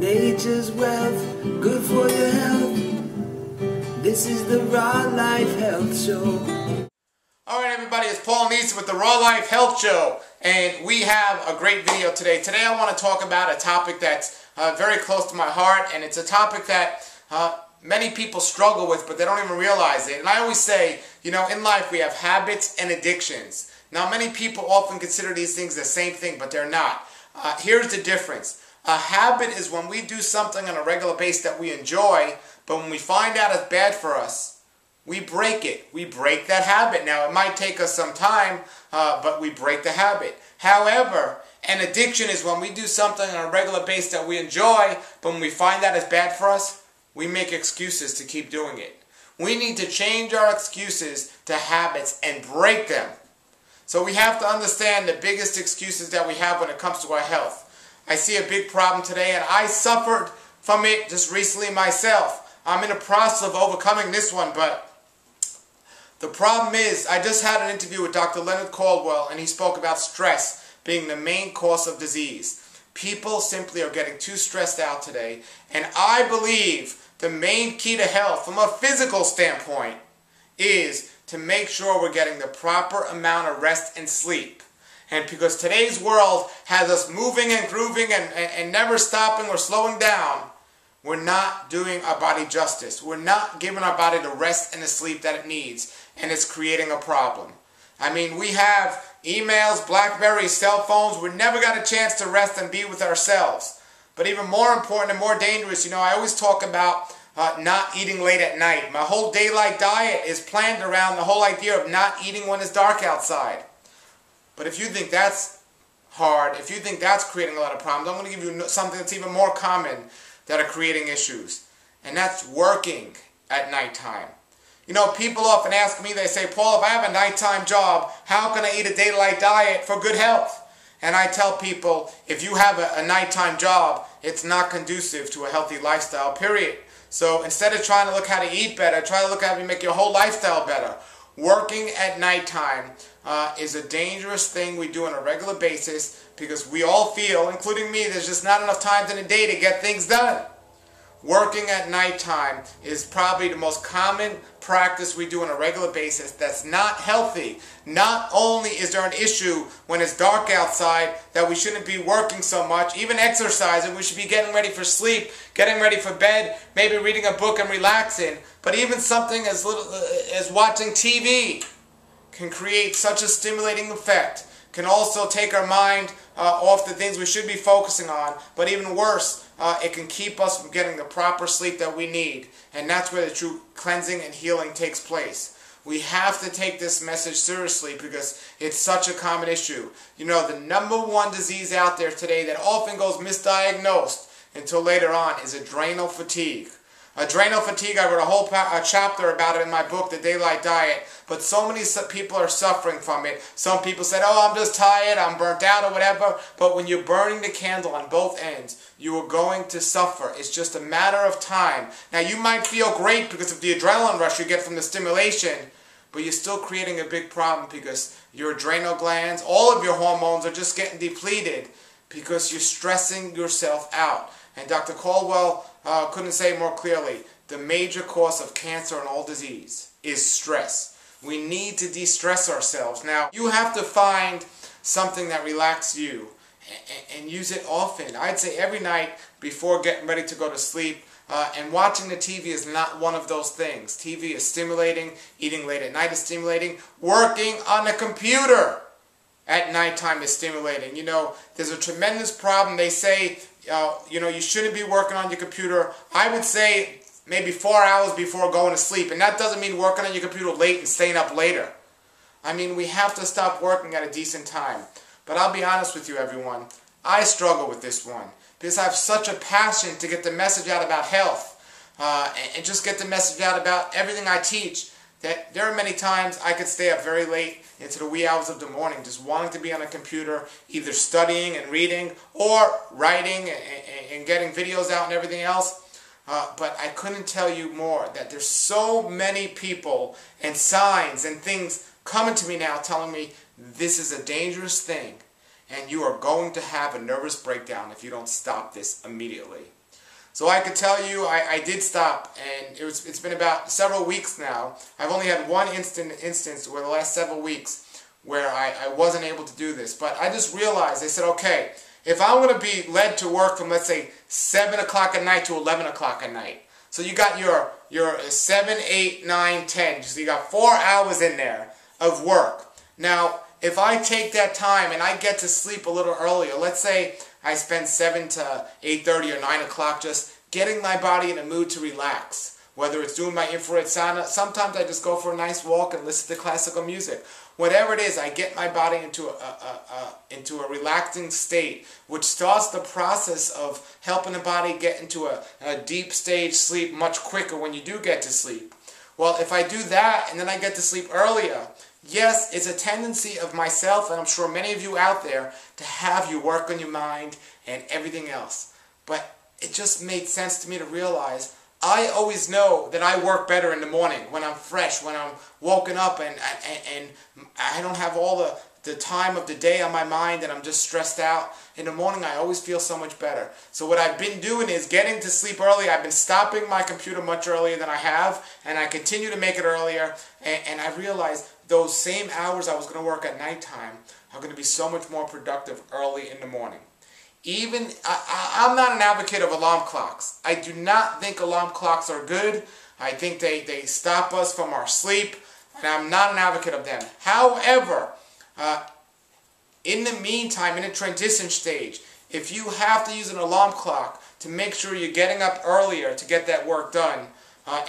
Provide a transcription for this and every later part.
Nature's wealth, good for your health. This is the Raw Life Health Show. Alright everybody, it's Paul Neeson with the Raw Life Health Show, and we have a great video today. Today I want to talk about a topic that's very close to my heart, and it's a topic that many people struggle with, but they don't even realize it. And I always say, you know, in life we have habits and addictions. Now many people often consider these things the same thing, but they're not. Here's the difference. A habit is when we do something on a regular basis that we enjoy, but when we find out it's bad for us, we break it. We break that habit. Now, it might take us some time, but we break the habit. However, an addiction is when we do something on a regular basis that we enjoy, but when we find out it's bad for us, we make excuses to keep doing it. We need to change our excuses to habits and break them. So we have to understand the biggest excuses that we have when it comes to our health. I see a big problem today, and I suffered from it just recently myself. I'm in the process of overcoming this one, but the problem is, I just had an interview with Dr. Leonard Caldwell, and he spoke about stress being the main cause of disease. People simply are getting too stressed out today, and I believe the main key to health from a physical standpoint is to make sure we're getting the proper amount of rest and sleep. And because today's world has us moving and grooving and never stopping or slowing down, we're not doing our body justice. We're not giving our body the rest and the sleep that it needs, and it's creating a problem. I mean, we have emails, BlackBerries, cell phones. We never got a chance to rest and be with ourselves. But even more important and more dangerous, you know, I always talk about not eating late at night. My whole daylight diet is planned around the whole idea of not eating when it's dark outside. But if you think that's hard, if you think that's creating a lot of problems, I'm going to give you something that's even more common that are creating issues. And that's working at nighttime. You know, people often ask me, they say, Paul, if I have a nighttime job, how can I eat a daylight diet for good health? And I tell people, if you have a nighttime job, it's not conducive to a healthy lifestyle, period. So instead of trying to look how to eat better, try to look how to make your whole lifestyle better. Working at nighttime is a dangerous thing we do on a regular basis because we all feel, including me, there's just not enough times in a day to get things done. Working at nighttime is probably the most common practice we do on a regular basis that's not healthy. Not only is there an issue when it's dark outside that we shouldn't be working so much, even exercising, we should be getting ready for sleep, getting ready for bed, maybe reading a book and relaxing, but even something as little as watching TV can create such a stimulating effect, can also take our mind off the things we should be focusing on, but even worse, it can keep us from getting the proper sleep that we need, and that's where the true cleansing and healing takes place. We have to take this message seriously because it's such a common issue. You know, the #1 disease out there today that often goes misdiagnosed until later on is adrenal fatigue. Adrenal fatigue, I wrote a whole chapter about it in my book, The Daylight Diet, but so many people are suffering from it. Some people said, oh, I'm just tired, I'm burnt out or whatever, but when you're burning the candle on both ends, you are going to suffer. It's just a matter of time. Now, you might feel great because of the adrenaline rush you get from the stimulation, but you're still creating a big problem because your adrenal glands, all of your hormones are just getting depleted because you're stressing yourself out. And Dr. Caldwell couldn't say it more clearly. The major cause of cancer and all disease is stress. We need to de-stress ourselves. Now, you have to find something that relaxes you and use it often. I'd say every night before getting ready to go to sleep. And watching the TV is not one of those things. TV is stimulating. Eating late at night is stimulating. Working on a computer at nighttime is stimulating. You know, there's a tremendous problem. They say, you know, you shouldn't be working on your computer. I would say maybe 4 hours before going to sleep. And that doesn't mean working on your computer late and staying up later. I mean, we have to stop working at a decent time. But I'll be honest with you, everyone. I struggle with this one because I have such a passion to get the message out about health and just get the message out about everything I teach, that there are many times I could stay up very late into the wee hours of the morning just wanting to be on a computer, either studying and reading or writing and getting videos out and everything else. But I couldn't tell you more that there's so many people and signs and things coming to me now telling me this is a dangerous thing and you are going to have a nervous breakdown if you don't stop this immediately. So I could tell you I did stop, and it's been about several weeks now. I've only had one instance where the last several weeks where I wasn't able to do this. But I just realized, I said, okay, if I'm going to be led to work from, let's say, 7 o'clock at night to 11 o'clock at night. So you got your 7, 8, 9, 10. So you got 4 hours in there of work. Now, if I take that time and I get to sleep a little earlier, let's say I spend 7 to 8:30 or 9 o'clock just getting my body in a mood to relax. Whether it's doing my infrared sauna, sometimes I just go for a nice walk and listen to classical music. Whatever it is, I get my body into a relaxing state, which starts the process of helping the body get into a deep stage sleep much quicker when you do get to sleep. Well, if I do that and then I get to sleep earlier, yes, it's a tendency of myself, and I'm sure many of you out there, to have you work on your mind and everything else. But it just made sense to me to realize I always know that I work better in the morning when I'm fresh, when I'm woken up and I don't have all the time of the day on my mind and I'm just stressed out. In the morning, I always feel so much better. So what I've been doing is getting to sleep early. I've been stopping my computer much earlier than I have, and I continue to make it earlier. And I realized those same hours I was going to work at nighttime are going to be so much more productive early in the morning. Even, I'm not an advocate of alarm clocks. I do not think alarm clocks are good. I think they stop us from our sleep, and I'm not an advocate of them. However, in the meantime, in a transition stage, if you have to use an alarm clock to make sure you're getting up earlier to get that work done,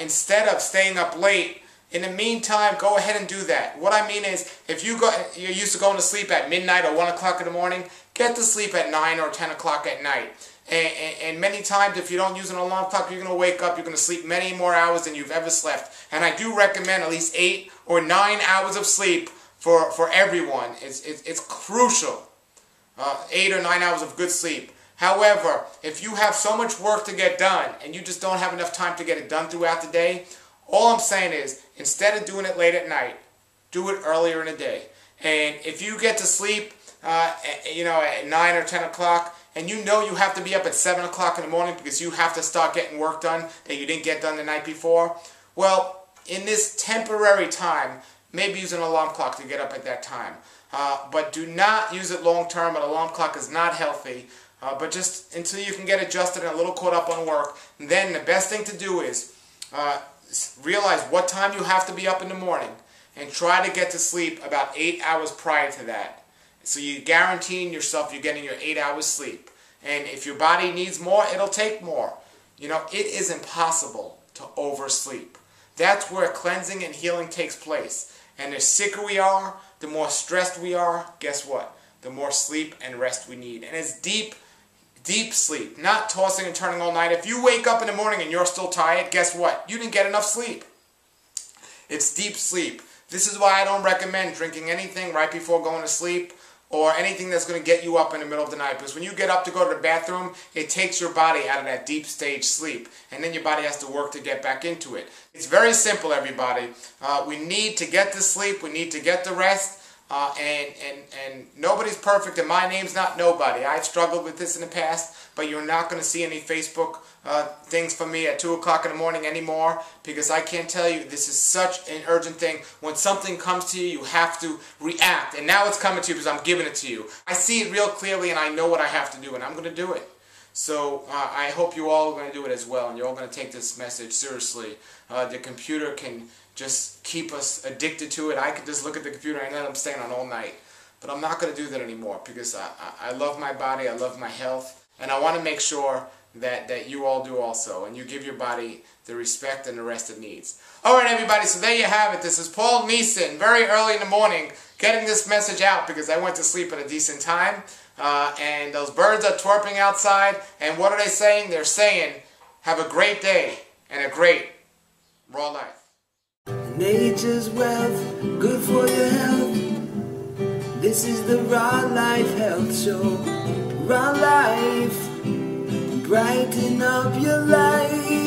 instead of staying up late, in the meantime, go ahead and do that. What I mean is, if you're used to going to sleep at midnight or 1 o'clock in the morning, get to sleep at 9 or 10 o'clock at night. And many times, if you don't use an alarm clock, you're going to wake up, you're going to sleep many more hours than you've ever slept. And I do recommend at least 8 or 9 hours of sleep for everyone. It's crucial. 8 or 9 hours of good sleep. However, if you have so much work to get done and you just don't have enough time to get it done throughout the day, all I'm saying is, instead of doing it late at night, do it earlier in the day. And if you get to sleep, at 9 or 10 o'clock, and you know you have to be up at 7 o'clock in the morning because you have to start getting work done that you didn't get done the night before, well, in this temporary time, maybe use an alarm clock to get up at that time. But do not use it long term. An alarm clock is not healthy. But just until you can get adjusted and a little caught up on work, then the best thing to do is realize what time you have to be up in the morning and try to get to sleep about 8 hours prior to that. So you're guaranteeing yourself you're getting your 8 hours sleep. And if your body needs more, it'll take more. It is impossible to oversleep. That's where cleansing and healing takes place. And the sicker we are, the more stressed we are, guess what? The more sleep and rest we need. And it's deep sleep, not tossing and turning all night. If you wake up in the morning and you're still tired, guess what? You didn't get enough sleep. It's deep sleep. This is why I don't recommend drinking anything right before going to sleep or anything that's going to get you up in the middle of the night. Because when you get up to go to the bathroom, it takes your body out of that deep stage sleep. And then your body has to work to get back into it. It's very simple, everybody. We need to get to sleep. We need to get to rest. And nobody's perfect, and my name's not nobody. I've struggled with this in the past, but you're not going to see any Facebook things from me at 2 o'clock in the morning anymore, because I can't tell you, this is such an urgent thing. When something comes to you, you have to react, and now it's coming to you because I'm giving it to you. I see it real clearly, and I know what I have to do, and I'm going to do it. So I hope you all are going to do it as well, and you're all going to take this message seriously. The computer can just keep us addicted to it. I could just look at the computer and then I'm staying on all night. But I'm not going to do that anymore because I love my body, I love my health, and I want to make sure that you all do also, and you give your body the respect and the rest it needs. Alright everybody, so there you have it. This is Paul Neeson, very early in the morning, getting this message out because I went to sleep at a decent time. And those birds are twerping outside, and what are they saying? They're saying, have a great day and a great raw life. Nature's wealth, good for your health. This is the Raw Life Health Show. Raw Life, brighten up your life.